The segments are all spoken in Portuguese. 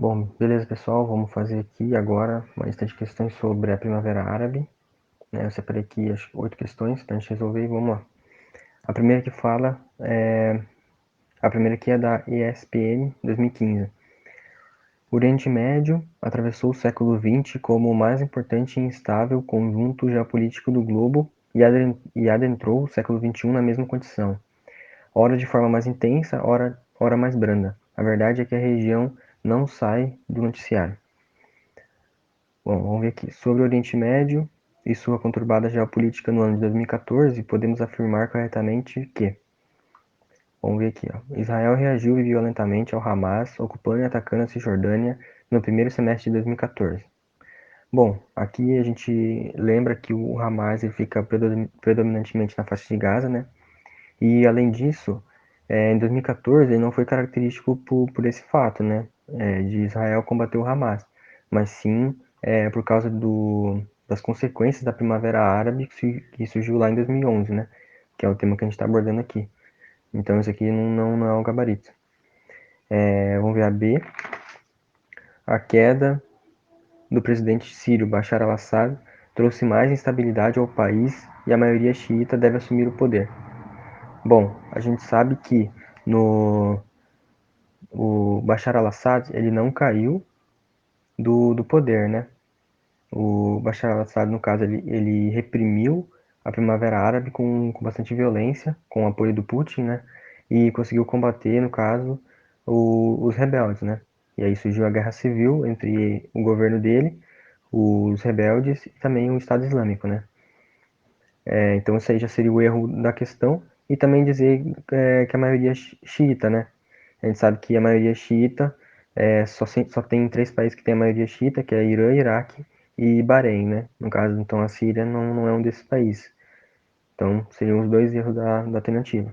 Bom, beleza, pessoal, vamos fazer aqui agora uma lista de questões sobre a Primavera Árabe, né? Eu separei aqui as 8 questões para a gente resolver e vamos lá. A primeira que fala a primeira aqui é da ESPM 2015. O Oriente Médio atravessou o século XX como o mais importante e instável conjunto geopolítico do globo e adentrou o século XXI na mesma condição. Ora de forma mais intensa, ora mais branda. A verdade é que a região não sai do noticiário. Bom, vamos ver aqui. Sobre o Oriente Médio e sua conturbada geopolítica no ano de 2014, podemos afirmar corretamente que... Vamos ver aqui, ó. Israel reagiu violentamente ao Hamas, ocupando e atacando a Cisjordânia no primeiro semestre de 2014. Bom, aqui a gente lembra que o Hamas ele fica predominantemente na faixa de Gaza, né? E além disso, em 2014 ele não foi característico por esse fato, né? De Israel combater o Hamas, mas sim por causa das consequências da Primavera Árabe que surgiu lá em 2011, né? Que é o tema que a gente está abordando aqui. Então isso aqui não é um gabarito. Vamos ver a B. A queda do presidente sírio Bashar al-Assad trouxe mais instabilidade ao país e a maioria xiita deve assumir o poder. Bom, a gente sabe que o Bashar al-Assad ele não caiu do poder, né? O Bashar al-Assad, no caso, ele reprimiu a Primavera Árabe com bastante violência, com o apoio do Putin, né? E conseguiu combater, no caso, os rebeldes, né? E aí surgiu a guerra civil entre o governo dele, os rebeldes e também o Estado Islâmico, né? Então isso aí já seria o erro da questão. E também dizer que a maioria é xiita, né? A gente sabe que a maioria xiita só tem 3 países que tem a maioria xiita, que é Irã, Iraque e Bahrein, né? No caso, então a Síria não é um desses países. Então seriam os 2 erros da alternativa.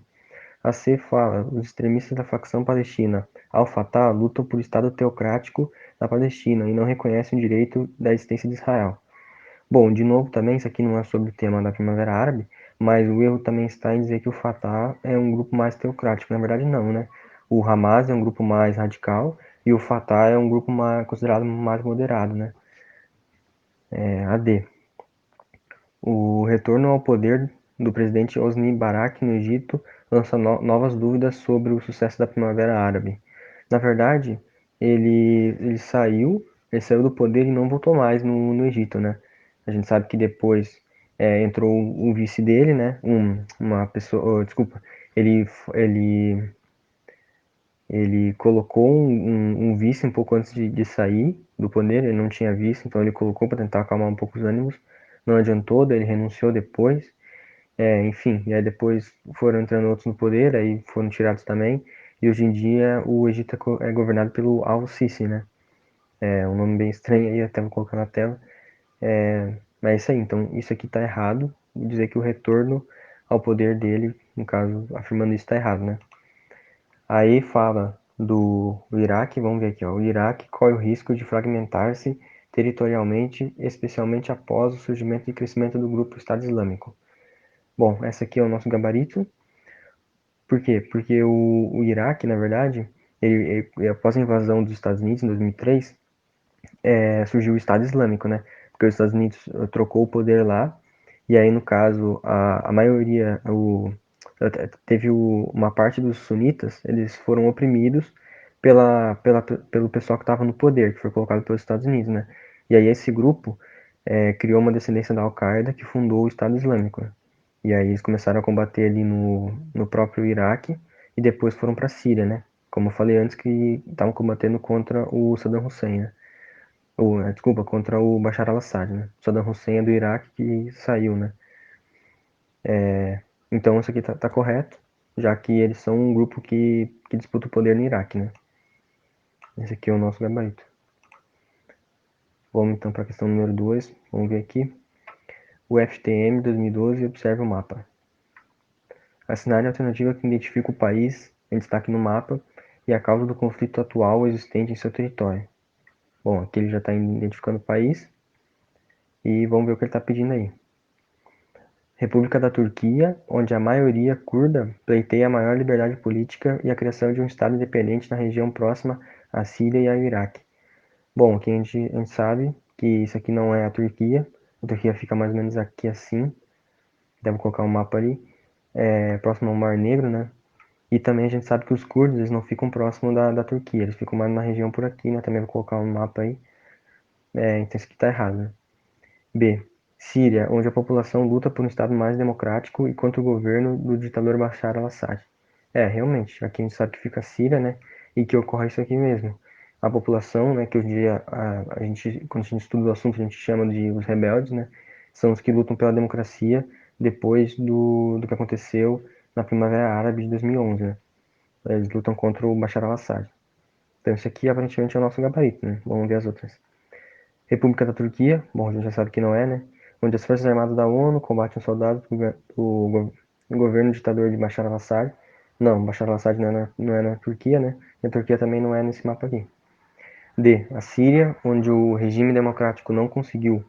A C fala, os extremistas da facção palestina Al-Fatah lutam por Estado teocrático na Palestina e não reconhecem o direito da existência de Israel. Bom, de novo também, isso aqui não é sobre o tema da Primavera Árabe, mas o erro também está em dizer que o Fatah é um grupo mais teocrático. Na verdade, não, né? O Hamas é um grupo mais radical e o Fatah é um grupo considerado mais moderado, né? A D. O retorno ao poder do presidente Hosni Mubarak no Egito lança novas dúvidas sobre o sucesso da Primavera Árabe. Na verdade, ele saiu do poder e não voltou mais no Egito, né? A gente sabe que depois entrou um vice dele, né? Uma pessoa, desculpa, ele, ele, ele colocou um vice um pouco antes de sair do poder, ele não tinha vice, então ele colocou para tentar acalmar um pouco os ânimos. Não adiantou, daí ele renunciou depois. Enfim, e aí depois foram entrando outros no poder, aí foram tirados também. E hoje em dia o Egito é governado pelo Al-Sisi, né? É um nome bem estranho aí, até vou colocar na tela. Mas é isso aí, então isso aqui tá errado. Dizer que o retorno ao poder dele, no caso, afirmando isso tá errado, né? Aí fala do Iraque, vamos ver aqui, ó. O Iraque corre o risco de fragmentar-se territorialmente, especialmente após o surgimento e crescimento do grupo Estado Islâmico. Bom, essa aqui é o nosso gabarito. Por quê? Porque o Iraque, na verdade, após a invasão dos Estados Unidos em 2003, surgiu o Estado Islâmico, né? Porque os Estados Unidos trocou o poder lá, e aí, no caso, a maioria, teve uma parte dos sunitas, eles foram oprimidos pelo pessoal que estava no poder, que foi colocado pelos Estados Unidos, né? E aí esse grupo criou uma descendência da Al-Qaeda que fundou o Estado Islâmico, né? E aí eles começaram a combater ali no próprio Iraque e depois foram para a Síria, né? Como eu falei antes, que estavam combatendo contra o Saddam Hussein, né? Desculpa, contra o Bashar al-Assad, né? Saddam Hussein é do Iraque que saiu, né? Então isso aqui tá correto, já que eles são um grupo que disputa o poder no Iraque, né? Esse aqui é o nosso gabarito. Vamos então para a questão número 2, vamos ver aqui. O FTM 2012 observa o mapa. Assinale a alternativa que identifica o país em destaque no mapa e a causa do conflito atual existente em seu território. Bom, aqui ele já está identificando o país e vamos ver o que ele está pedindo aí. República da Turquia, onde a maioria curda pleiteia a maior liberdade política e a criação de um Estado independente na região próxima à Síria e ao Iraque. Bom, aqui a gente sabe que isso aqui não é a Turquia fica mais ou menos aqui assim, deve colocar um mapa ali, próximo ao Mar Negro, né? E também a gente sabe que os curdos, eles não ficam próximo da Turquia, eles ficam mais na região por aqui, né? Também vou colocar um mapa aí, então isso aqui tá errado, né? B. Síria, onde a população luta por um Estado mais democrático e contra o governo do ditador Bashar al-Assad. Realmente, aqui a gente sabe que fica a Síria, né? E que ocorre isso aqui mesmo. A população, né, que hoje em dia a gente, quando a gente estuda o assunto, a gente chama de os rebeldes, né? São os que lutam pela democracia depois do que aconteceu na Primavera Árabe de 2011, né? Eles lutam contra o Bashar al-Assad. Então isso aqui aparentemente é o nosso gabarito, né? Vamos ver as outras. República da Turquia, bom, a gente já sabe que não é, né? Onde as Forças Armadas da ONU combatem os soldados do governo ditador de Bashar al-Assad. Não, Bashar al-Assad não é na Turquia, né? E a Turquia também não é nesse mapa aqui. D. A Síria, onde o regime democrático não conseguiu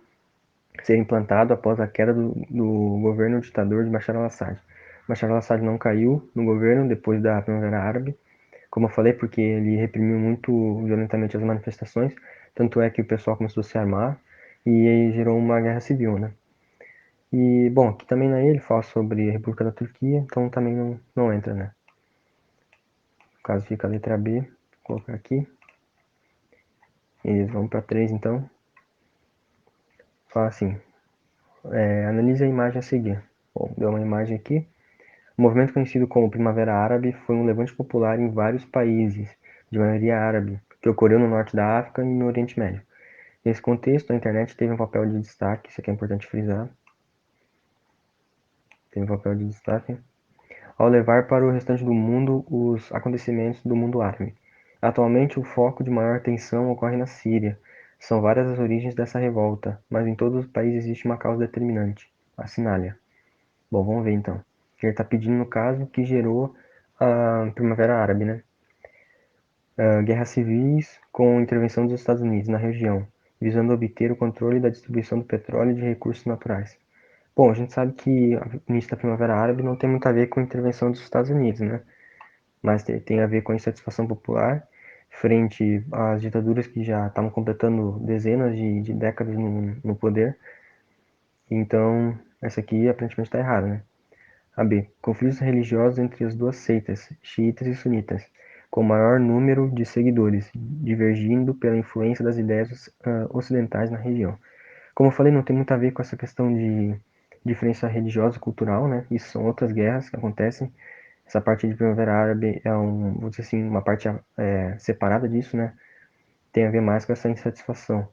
ser implantado após a queda do governo ditador de Bashar al-Assad. Bashar al-Assad não caiu no governo depois da Primavera Árabe, como eu falei, porque ele reprimiu muito violentamente as manifestações, tanto é que o pessoal começou a se armar e aí gerou uma guerra civil, né? E, bom, aqui também na ele fala sobre a República da Turquia, então também não entra, né? No caso fica a letra B, vou colocar aqui. E vamos para 3 então. Fala assim, analise a imagem a seguir. Bom, deu uma imagem aqui. O movimento conhecido como Primavera Árabe foi um levante popular em vários países, de maioria árabe, que ocorreu no norte da África e no Oriente Médio. Nesse contexto, a internet teve um papel de destaque, isso aqui é importante frisar, teve um papel de destaque, ao levar para o restante do mundo os acontecimentos do mundo árabe. Atualmente, o foco de maior atenção ocorre na Síria. São várias as origens dessa revolta, mas em todos os países existe uma causa determinante, a Sinália. Bom, vamos ver então. Ele está pedindo, no caso, que gerou a Primavera Árabe, né? Guerras civis com intervenção dos Estados Unidos na região, visando obter o controle da distribuição do petróleo e de recursos naturais. Bom, a gente sabe que o início da Primavera Árabe não tem muito a ver com a intervenção dos Estados Unidos, né? Mas tem a ver com a insatisfação popular frente às ditaduras que já estavam completando dezenas de décadas no poder. Então, essa aqui aparentemente está errada, né? A B. Conflitos religiosos entre as duas seitas, xiitas e sunitas, com maior número de seguidores, divergindo pela influência das ideias ocidentais na região. Como eu falei, não tem muito a ver com essa questão de diferença religiosa e cultural, né? Isso são outras guerras que acontecem. Essa parte de Primavera Árabe é vou dizer assim, uma parte separada disso, né? Tem a ver mais com essa insatisfação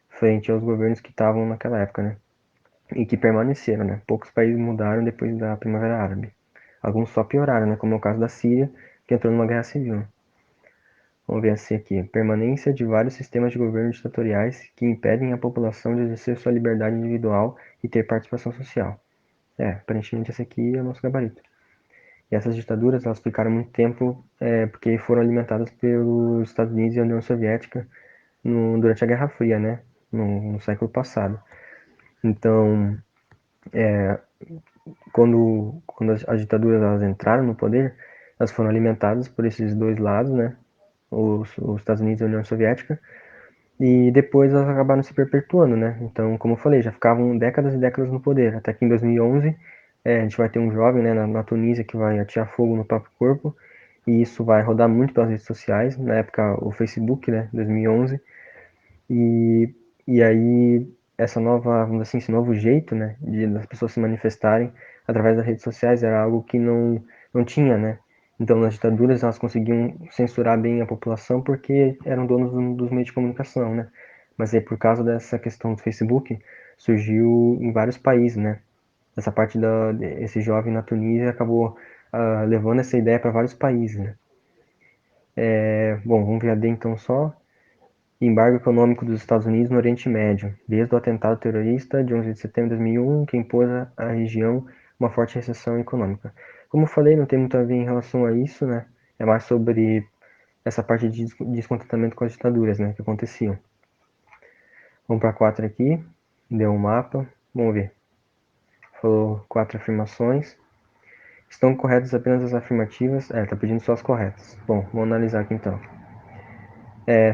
frente aos governos que estavam naquela época, né? E que permaneceram, né? Poucos países mudaram depois da Primavera Árabe. Alguns só pioraram, né? Como é o caso da Síria, que entrou numa guerra civil. Vamos ver assim aqui. Permanência de vários sistemas de governo ditatoriais que impedem a população de exercer sua liberdade individual e ter participação social. Aparentemente esse aqui é o nosso gabarito. E essas ditaduras, elas ficaram muito tempo porque foram alimentadas pelos Estados Unidos e a União Soviética durante a Guerra Fria, né? No século passado. Então, quando as ditaduras elas entraram no poder, elas foram alimentadas por esses dois lados, né? Os Estados Unidos e a União Soviética, e depois elas acabaram se perpetuando, né? Então, como eu falei, já ficavam décadas e décadas no poder, até que em 2011 a gente vai ter um jovem, né, na Tunísia que vai atirar fogo no próprio corpo, e isso vai rodar muito pelas redes sociais, na época o Facebook, né, 2011, e, e aí essa nova, vamos dizer assim, esse novo jeito, né, das pessoas se manifestarem através das redes sociais era algo que não tinha, né? Então, nas ditaduras, elas conseguiam censurar bem a população porque eram donos dos meios de comunicação, né? Mas aí, por causa dessa questão do Facebook, surgiu em vários países, né? Essa parte esse jovem na Tunísia acabou levando essa ideia para vários países, né? Bom, vamos ver a D então só. Embargo econômico dos Estados Unidos no Oriente Médio, desde o atentado terrorista de 11 de setembro de 2001, que impôs à região uma forte recessão econômica. Como eu falei, não tem muito a ver em relação a isso, né? É mais sobre essa parte de descontentamento com as ditaduras, né, que aconteciam. Vamos para 4 aqui, deu um mapa, vamos ver. Falou 4 afirmações. Estão corretas apenas as afirmativas? Tá pedindo só as corretas. Bom, vamos analisar aqui então.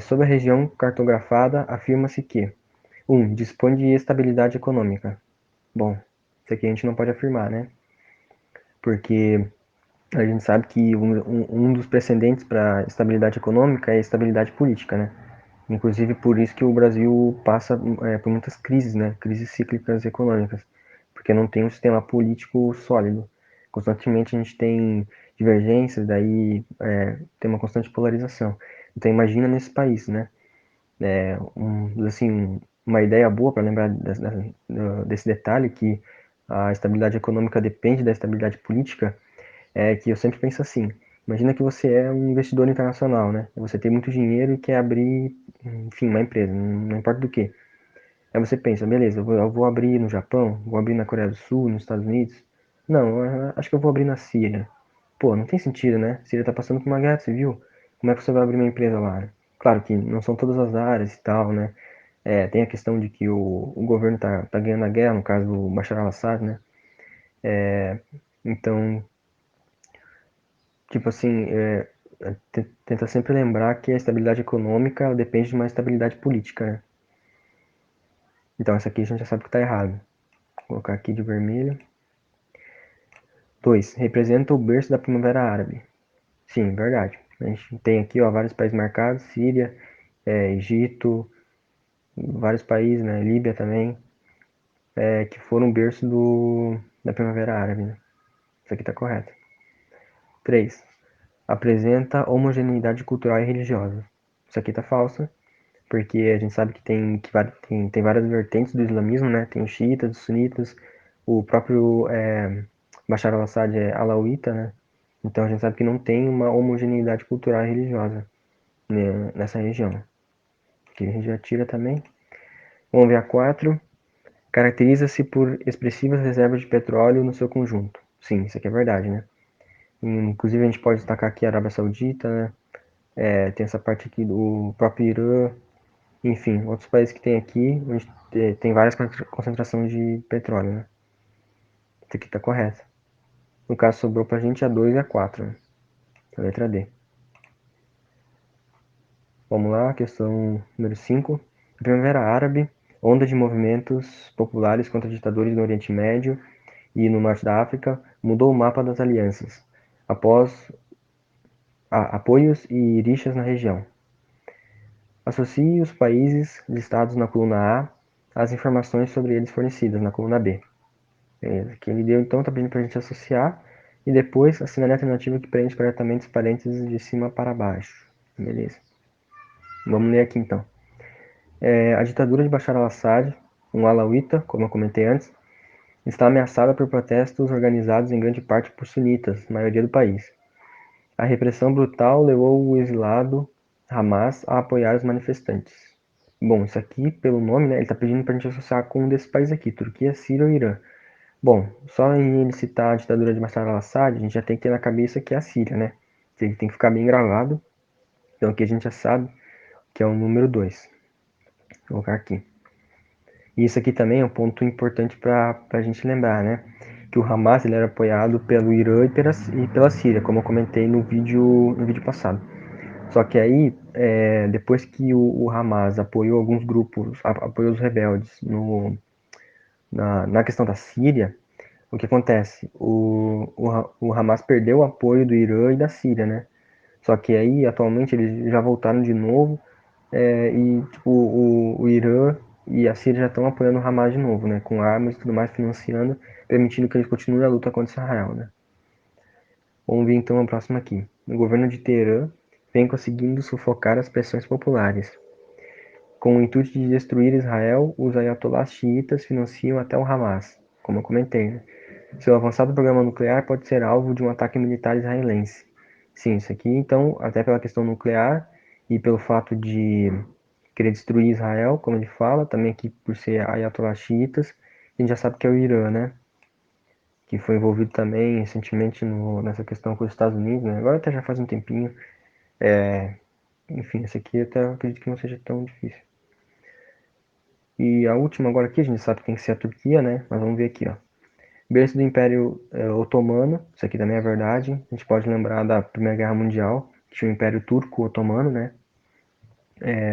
Sobre a região cartografada, afirma-se que 1. Dispõe de estabilidade econômica. Bom, isso aqui a gente não pode afirmar, né? Porque a gente sabe que um dos precedentes para estabilidade econômica é a estabilidade política, né? Inclusive por isso que o Brasil passa por muitas crises, né? Crises cíclicas econômicas, porque não tem um sistema político sólido. Constantemente a gente tem divergências, daí tem uma constante polarização. Então imagina nesse país, né? Assim, uma ideia boa para lembrar desse detalhe que a estabilidade econômica depende da estabilidade política é que eu sempre penso assim, imagina que você é um investidor internacional, né? Você tem muito dinheiro e quer abrir, enfim, uma empresa, não importa do que. Aí você pensa, beleza, eu vou abrir no Japão, vou abrir na Coreia do Sul, nos Estados Unidos. Não, acho que eu vou abrir na Síria. Pô, não tem sentido, né? A Síria tá passando por uma guerra civil. Como é que você vai abrir uma empresa lá, né? Claro que não são todas as áreas e tal, né? Tem a questão de que o governo tá ganhando a guerra, no caso do Bashar al-Assad, né? Então, tipo assim, tenta sempre lembrar que a estabilidade econômica depende de uma estabilidade política, né? Então, essa aqui a gente já sabe que tá errado. Vou colocar aqui de vermelho. 2. Representa o berço da Primavera Árabe. Sim, verdade. A gente tem aqui ó, vários países marcados, Síria, Egito, vários países, né, Líbia também, que foram berço da Primavera Árabe. Né? Isso aqui está correto. 3. Apresenta homogeneidade cultural e religiosa. Isso aqui está falso, porque a gente sabe que tem várias vertentes do islamismo, né? Tem os xiitas, os sunitas, o próprio Bashar al-Assad é alauíta, né? Então a gente sabe que não tem uma homogeneidade cultural e religiosa, né, nessa região. Aqui a gente já tira também. Vamos ver a 4. Caracteriza-se por expressivas reservas de petróleo no seu conjunto. Sim, isso aqui é verdade, né? Inclusive a gente pode destacar aqui a Arábia Saudita, né? Tem essa parte aqui do próprio Irã, enfim, outros países que tem aqui, a gente tem várias concentrações de petróleo, né? Isso aqui tá correto. No caso, sobrou pra gente a 2 e a 4, né? A letra D. Vamos lá, questão número 5. A Primavera Árabe, onda de movimentos populares contra ditadores no Oriente Médio e no Norte da África, mudou o mapa das alianças, após apoios e rixas na região. Associe os países listados na coluna A às informações sobre eles fornecidas na coluna B. Beleza. Aqui ele deu, então, tá pedindo pra gente associar e depois assinale a alternativa que preenche corretamente os parênteses de cima para baixo. Beleza. Vamos ler aqui, então. A ditadura de Bashar al-Assad, um alauíta, como eu comentei antes, está ameaçada por protestos organizados em grande parte por sunitas, maioria do país. A repressão brutal levou o exilado Hamas a apoiar os manifestantes. Bom, isso aqui, pelo nome, né, ele está pedindo para a gente associar com um desses países aqui, Turquia, Síria ou Irã. Bom, só em ele citar a ditadura de Bashar al-Assad, a gente já tem que ter na cabeça que é a Síria, né? Tem que ficar bem gravado. Então aqui a gente já sabe que é o número 2. Vou colocar aqui. E isso aqui também é um ponto importante para a gente lembrar, né? Que o Hamas ele era apoiado pelo Irã e pela Síria, como eu comentei no vídeo passado. Só que aí, depois que o Hamas apoiou alguns grupos, apoiou os rebeldes na questão da Síria, o que acontece? O Hamas perdeu o apoio do Irã e da Síria, né? Só que aí, atualmente, eles já voltaram de novo e tipo, o Irã e a Síria já estão apoiando o Hamas de novo, né? Com armas e tudo mais, financiando, permitindo que eles continuem a luta contra Israel, né? Vamos ver então a próxima aqui. O governo de Teherã vem conseguindo sufocar as pressões populares. Com o intuito de destruir Israel, os ayatollahs xiitas financiam até o Hamas, como eu comentei, né? Seu avançado programa nuclear pode ser alvo de um ataque militar israelense. Sim, isso aqui, então, até pela questão nuclear e pelo fato de querer destruir Israel, como ele fala, também aqui por ser ayatollah xiitas, a gente já sabe que é o Irã, né? Que foi envolvido também recentemente nessa questão com os Estados Unidos, né? Agora até já faz um tempinho. Enfim, esse aqui até acredito que não seja tão difícil. E a última agora aqui, a gente sabe que tem que ser a Turquia, né? Mas vamos ver aqui, ó. Berço do Império Otomano, isso aqui também é verdade. A gente pode lembrar da Primeira Guerra Mundial, que tinha o Império Turco Otomano, né?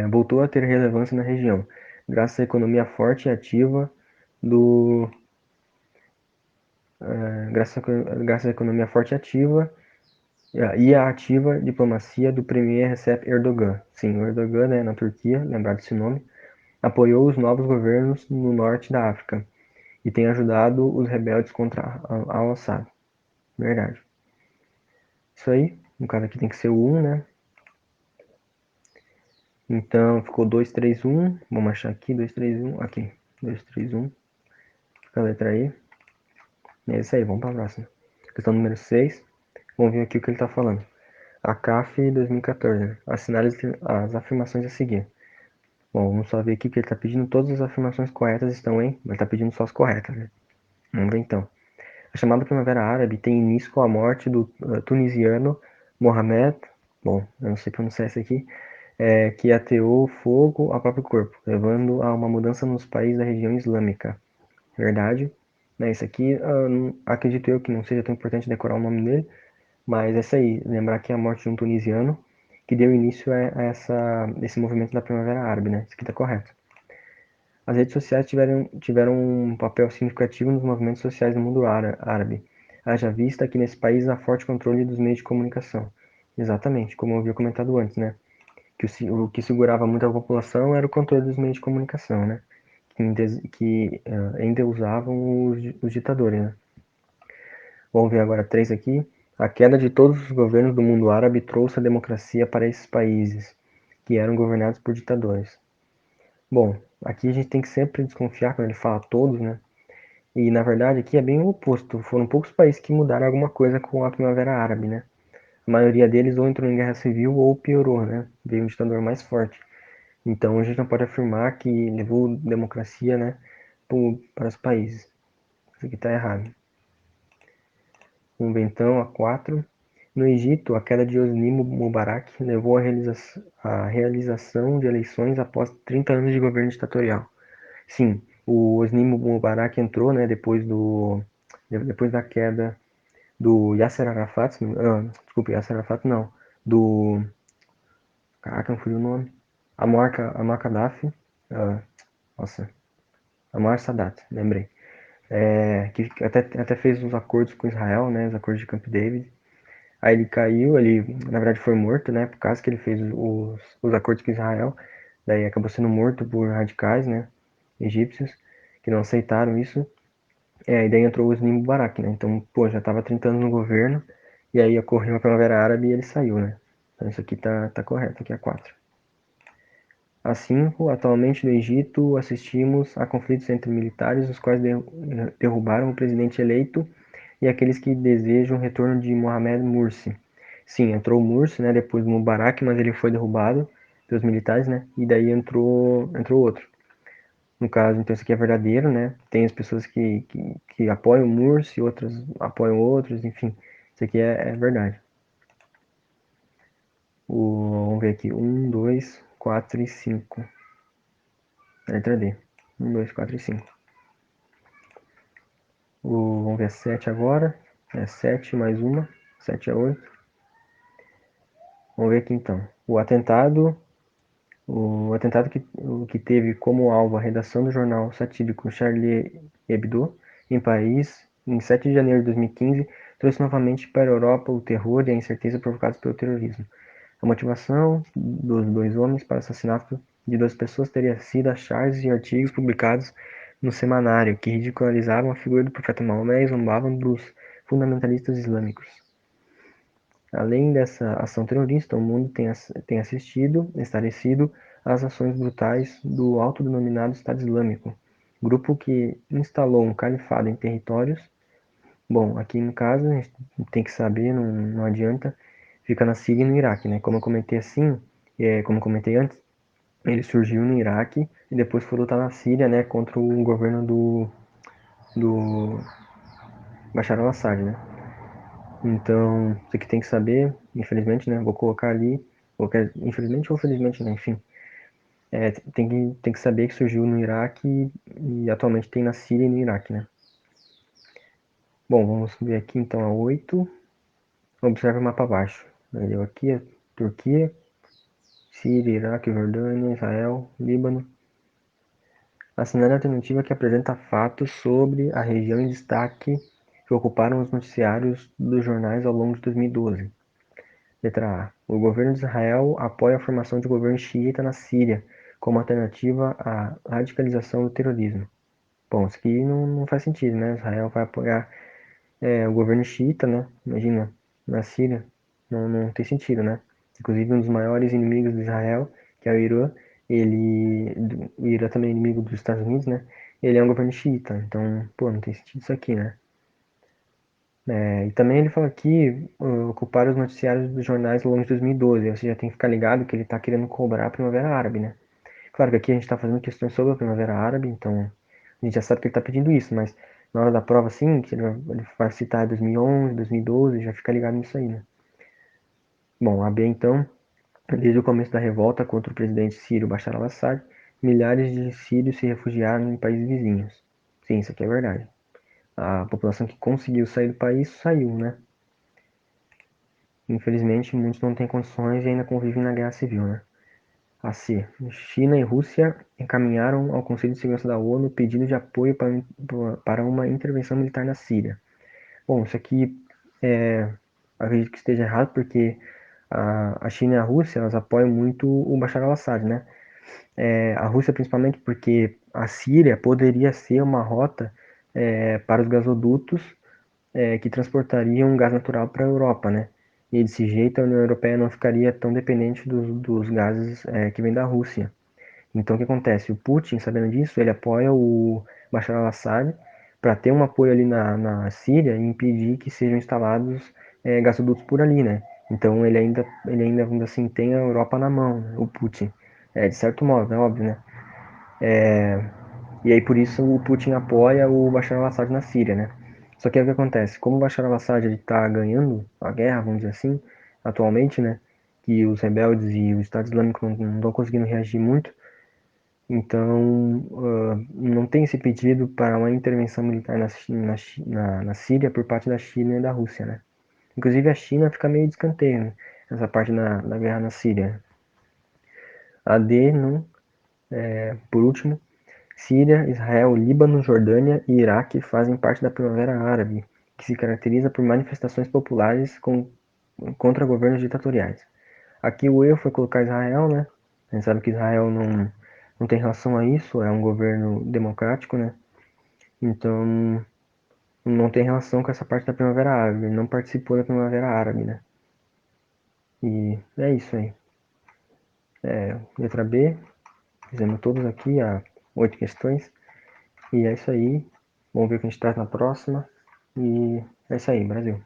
voltou a ter relevância na região, graças à economia forte e ativa do graças à economia forte e ativa e a ativa diplomacia do premier Recep Erdogan. Sim, o Erdogan, né, na Turquia, lembrar desse nome, apoiou os novos governos no norte da África e tem ajudado os rebeldes contra al-Assad. Verdade. Isso aí, no caso aqui tem que ser o 1, né? Então ficou 2, 3, 1. Vamos achar aqui, 2, 3, 1. Aqui, 2, 3, 1. Fica a letra E. É isso aí, vamos para a próxima. Questão número 6. Vamos ver aqui o que ele está falando. A CAF 2014. Né? Assinale as afirmações a seguir. Bom, vamos só ver aqui que ele está pedindo todas as afirmações corretas estão, hein? Ele está pedindo só as corretas, né? Vamos ver então. A chamada Primavera Árabe tem início com a morte do tunisiano Mohamed, bom, eu não sei pronunciar isso aqui, que ateou fogo ao próprio corpo, levando a uma mudança nos países da região islâmica. Verdade? Né, isso aqui, acredito eu que não seja tão importante decorar o nome dele, mas essa aí, lembrar que é a morte de um tunisiano que deu início a esse movimento da Primavera Árabe, né? Isso aqui tá correto. As redes sociais tiveram um papel significativo nos movimentos sociais no mundo árabe. Haja vista que nesse país há forte controle dos meios de comunicação. Exatamente, como eu havia comentado antes, né? Que o que segurava muito a população era o controle dos meios de comunicação, né? Que endeusavam os ditadores, né? Vamos ver agora 3 aqui. A queda de todos os governos do mundo árabe trouxe a democracia para esses países, que eram governados por ditadores. Bom, aqui a gente tem que sempre desconfiar quando ele fala todos, né? E na verdade aqui é bem o oposto. Foram poucos países que mudaram alguma coisa com a Primavera Árabe, né? A maioria deles ou entrou em guerra civil ou piorou, né? Veio um ditador mais forte. Então a gente não pode afirmar que levou democracia, né, para os países. Isso aqui está errado. Vamos ver então a 4. No Egito, a queda de Hosni Mubarak levou à realização de eleições após 30 anos de governo ditatorial. Sim, o Hosni Mubarak entrou, né, depois da queda do Yasser Arafat, desculpa, Yasser Arafat não, do, caraca, não fui o nome, Amuammar Gaddafi, nossa, Anwar Sadat, lembrei, que até fez os acordos com Israel, né, os acordos de Camp David. Aí ele caiu, ele na verdade foi morto, né, por causa que ele fez os acordos com Israel. Daí acabou sendo morto por radicais, né, egípcios, que não aceitaram isso. E daí entrou o Hosni Mubarak, né, então, pô, já tava 30 anos no governo, e aí ocorreu a Primavera Árabe e ele saiu, né. Então isso aqui tá correto, aqui é 4. A 5, atualmente no Egito assistimos a conflitos entre militares, os quais derrubaram o presidente eleito e aqueles que desejam o retorno de Mohamed Morsi. Sim, entrou o Morsi, né, depois do Mubarak, mas ele foi derrubado pelos militares, né, e daí entrou outro. No caso, então isso aqui é verdadeiro, né, tem as pessoas que apoiam o Morsi, outras apoiam outros, enfim, isso aqui é verdade. Vamos ver aqui, 1, 2, 4 e 5. Letra D. 1, 2, 4 e 5. Vamos ver 7 agora. 7 mais uma. 7 é 8. Vamos ver aqui então. O atentado que teve como alvo a redação do jornal satírico Charlie Hebdo em Paris, em 7 de janeiro de 2015, trouxe novamente para a Europa o terror e a incerteza provocados pelo terrorismo. A motivação dos dois homens para o assassinato de duas pessoas teria sido as charges e artigos publicados no semanário que ridicularizavam a figura do profeta Maomé e zombavam dos fundamentalistas islâmicos. Além dessa ação terrorista, o mundo tem assistido, estarrecido, às ações brutais do autodenominado Estado Islâmico, grupo que instalou um califado em territórios. Bom, aqui no caso, a gente tem que saber, não adianta, fica na Síria e no Iraque, né? Como eu comentei como eu comentei antes, ele surgiu no Iraque e depois foi lutar na Síria, né, contra o governo do Bashar al-Assad, né? Então, você que tem que saber, infelizmente, né, vou colocar ali, infelizmente ou felizmente, né, enfim, tem que saber que surgiu no Iraque e atualmente tem na Síria e no Iraque, né? Bom, vamos ver aqui então a 8. Observe o mapa abaixo. Eu aqui a Turquia, Síria, Iraque, Jordânia, Israel, Líbano. Assinale a alternativa que apresenta fatos sobre a região em destaque que ocuparam os noticiários dos jornais ao longo de 2012. Letra A. O governo de Israel apoia a formação de governo xiita na Síria como alternativa à radicalização do terrorismo. Bom, isso aqui não faz sentido, né? Israel vai apoiar o governo xiita, né? Imagina, na Síria. Não tem sentido, né? Inclusive, um dos maiores inimigos de Israel, que é o Irã, o Irã também é inimigo dos Estados Unidos, né? Ele é um governo xiita, então, pô, não tem sentido isso aqui, né? E também ele fala aqui ocupar os noticiários dos jornais ao longo de 2012. Você já tem que ficar ligado que ele está querendo cobrar a Primavera Árabe, né? Claro que aqui a gente está fazendo questões sobre a Primavera Árabe, então a gente já sabe que ele está pedindo isso, mas na hora da prova, sim, que ele vai citar 2011, 2012, já fica ligado nisso aí, né? Bom, a B então, desde o começo da revolta contra o presidente sírio Bashar al-Assad, milhares de sírios se refugiaram em países vizinhos. Sim, isso aqui é verdade. A população que conseguiu sair do país saiu, né? Infelizmente, muitos não têm condições e ainda convivem na guerra civil, né? A C. China e Rússia encaminharam ao Conselho de Segurança da ONU pedido de apoio para uma intervenção militar na Síria. Bom, isso aqui acredito que esteja errado porque a China e a Rússia elas apoiam muito o Bashar al-Assad, né? A Rússia principalmente porque a Síria poderia ser uma rota para os gasodutos que transportariam gás natural para a Europa, né? E desse jeito a União Europeia não ficaria tão dependente dos gases que vêm da Rússia. Então o que acontece? O Putin, sabendo disso, ele apoia o Bashar al-Assad para ter um apoio ali na Síria e impedir que sejam instalados gasodutos por ali, né? Então ele ainda, vamos dizer assim, tem a Europa na mão, né? O Putin. De certo modo, é óbvio, né? E aí por isso o Putin apoia o Bashar al-Assad na Síria, né? Só que aí o que acontece? Como o Bashar al-Assad está ganhando a guerra, vamos dizer assim, atualmente, né? Que os rebeldes e o Estado Islâmico não estão conseguindo reagir muito, então não tem esse pedido para uma intervenção militar na Síria por parte da China e da Rússia, né? Inclusive a China fica meio de escanteio, né? Essa parte da guerra na Síria. A D, não, por último, Síria, Israel, Líbano, Jordânia e Iraque fazem parte da Primavera Árabe, que se caracteriza por manifestações populares contra governos ditatoriais. Aqui o erro foi colocar Israel, né? A gente sabe que Israel não tem relação a isso, é um governo democrático, né? Então não tem relação com essa parte da Primavera Árabe, ele não participou da Primavera Árabe, né? E é isso aí. Letra B, fizemos todos aqui, 8 questões. E é isso aí. Vamos ver o que a gente traz na próxima. E é isso aí, Brasil.